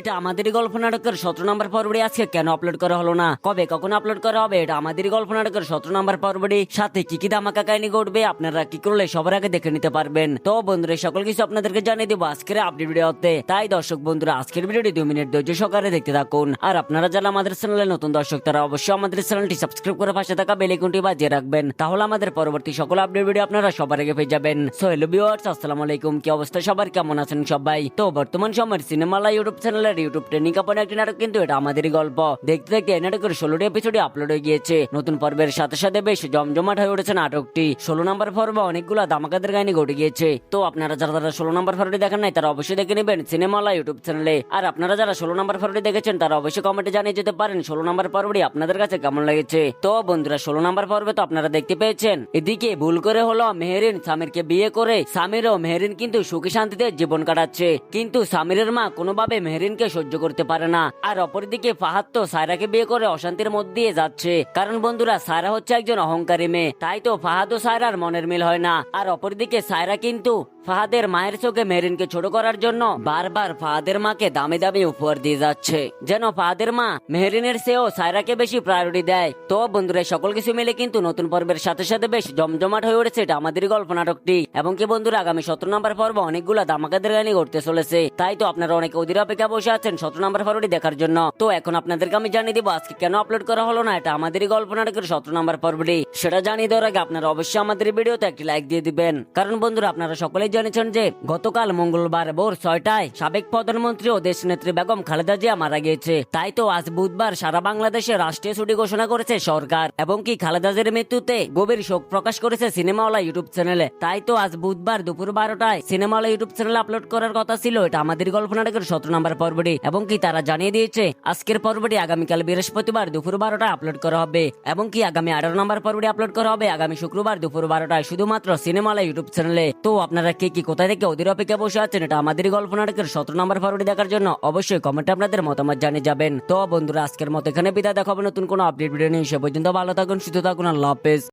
এটা আমাদেরই গল্প নাটকের 17 নম্বর পর্বটি আজকে কেন আপলোড করা হলো না, কবে কখন আপলোড করা হবে, এটা আমাদেরই গল্প নাটকের 17 নম্বর পর্বটি সাথে কি কি ধামাকা কাহিনী ঘটবে আপনারা কি করলে সবার আগে দেখে নিতে পারবেন। তো বন্ধুরা সকল কিছু আপনাদেরকে জানিয়ে দেবো আজকের আপডেট ভিডিওতে। তাই দর্শক বন্ধুরা আজকের ভিডিওটি 2 মিনিট ধৈর্য সহকারে দেখতে থাকুন। আর আপনারা যারা আমাদের চ্যানেলে নতুন দর্শক তারা অবশ্যই আমাদের চ্যানেলটি সাবস্ক্রাইব করে পাশে থাকা বেল আইকনটি বাজিয়ে রাখবেন, তাহলে আমাদের পরবর্তী সকল আপডেট ভিডিও আপনারা সবার আগে পেয়ে যাবেন। সো হ্যালো ভিউয়ার্স, আসসালামু আলাইকুম। কি অবস্থা সবার, কেমন আছেন সবাই? তো বর্তমান সময়ের সিনেমালা ইউটিউব চ্যানেলের ইউটিউব ট্রেনিং কাপড় একটি নাটক, কিন্তু এটা আমাদেরই গল্প। দেখতে দেখতে এই নাটকের 16টি এপিসোডে আপলোড হয়ে গিয়েছে। নতুন পর্বের সাথে সাথে বেশ জমজমাট হয়ে উঠেছে নাটকটি। 16 নম্বর পর্বে অনেকগুলো ধামাকাদার কাহিনী ঘটে গিয়েছে। তো আপনারা যারা 16 নম্বর পর্বটি দেখেন নাই তারা অবশ্যই দেখে নেবেন সিনেমালা ইউটিউব চ্যানেলে। আর আপনারা যারা 16 নম্বর পর্বটি দেখেছেন তারা অবশ্যই কমেন্টে জানিয়ে যেতে পারেন 16 নম্বর পর্বটি আপনাদের কাছে কেমন লেগেছে। তো বন্ধুরা 16 নম্বর পর্বে তো আপনারা দেখতে পেয়েছেন এদিকে ভুল করে হলো মেহেরিন সামিরকে বিয়ে করে সামির ও মেহেরিন কিন্তু সুখী শান্তিতে জীবন কাটাচ্ছে, কিন্তু সামিরের মা কোনোভাবে মেহেরিনকে সহ্য করতে পারে না। আর অপরদিকে ফাহাদ তো সায়রাকে বিয়ে করে অশান্তির মধ্যে দিয়ে যাচ্ছে, কারণ বন্ধুরা সায়রা হচ্ছে একজন অহংকারী মেয়ে, তাই তো ফাহাদ ও সায়রার মনের মিল হয় না। আর অপরদিকে সায়রা কিন্তু ফাহাদের মায়ের চোখে মেহেরিনকে ছোট করার জন্য বারবার ফাহাদের মাকে দামি দামি উপহার দিয়ে যাচ্ছে, যেন ফাহাদের মা মেহেরিনের চেয়েও সায়রাকে বেশি প্রায়োরিটি দেয়। তো বন্ধুরা সকল কিছু মিলে কিন্তু নতুন পর্বের সাথে সাথে বেশ জমজমাট হয়ে উঠেছে এটা আমাদের গল্প নাটকটি। এবং কি বন্ধুরা আগামী 17 নম্বর পর্ব অনেকগুলো ধামাকাদার কাহিনী ঘটতে চলেছে, তাই তো আপনারা অনেক অধীর অপেক্ষা বসে আছেন 17 নম্বর পর্বটি দেখার জন্য। তো এখন আপনাদেরকে আমি জানিয়ে দিব আজকে কেন আপলোড করা হলো না এটা আমাদেরই গল্প নাটকের 17 নম্বর পর্বটি। সেটা জানিয়ে দেওয়ার আগে আপনারা অবশ্যই আমাদের ভিডিওতে একটি লাইক দিয়ে দিবেন, কারণ বন্ধুরা আপনারা সকলেই জানেন যে গতকাল মঙ্গলবার ভোর 6টায় সাবেক প্রধানমন্ত্রী ও দেশনেত্রী বেগম খালেদা জিয়া মারা গিয়েছে। তাই তো আজ বুধবার সারা বাংলাদেশে রাষ্ট্রীয় ছুটি ঘোষণা করেছে সরকার, এবং কি খালেদা জিয়ার মৃত্যুতে গভীর শোক প্রকাশ করেছে সিনেমাওয়ালা ইউটিউব চ্যানেলে। তাই তো আজ বুধবার দুপুর 12টায় সিনেমাওয়ালা ইউটিউব চ্যানেলে আপলোড করার কথা ছিল এটা আমাদের গল্প নাটকের 17 নম্বর পর্বটি, এবং কি তারা জানিয়ে দিয়েছে আজকের পর্বটি আগামীকাল বৃহস্পতিবার দুপুর 12টায় আপলোড করা হবে, এবং কি আগামী 18 নম্বর পর্বটি আপলোড করা হবে আগামী শুক্রবার দুপুর 12টায় শুধুমাত্র সিনেমাওয়ালা ইউটিউব চ্যানেলে। তো আপনারা কে কি কোথায় থেকে অধীর অপেক্ষা বসে আছেন এটা আমাদের গল্প নাটকের 17 নম্বর পর্বটি দেখার জন্য অবশ্যই কমেন্টে আপনাদের মতামত জানিয়ে যাবেন। তো বন্ধুরা আজকের মতো এখানে বিদায়, দেখাবো নতুন কোনো আপডেট ভিডিও নিয়ে। সে পর্যন্ত ভালো থাকুন, সুস্থ থাকুন, আল্লাহ হাফেজ।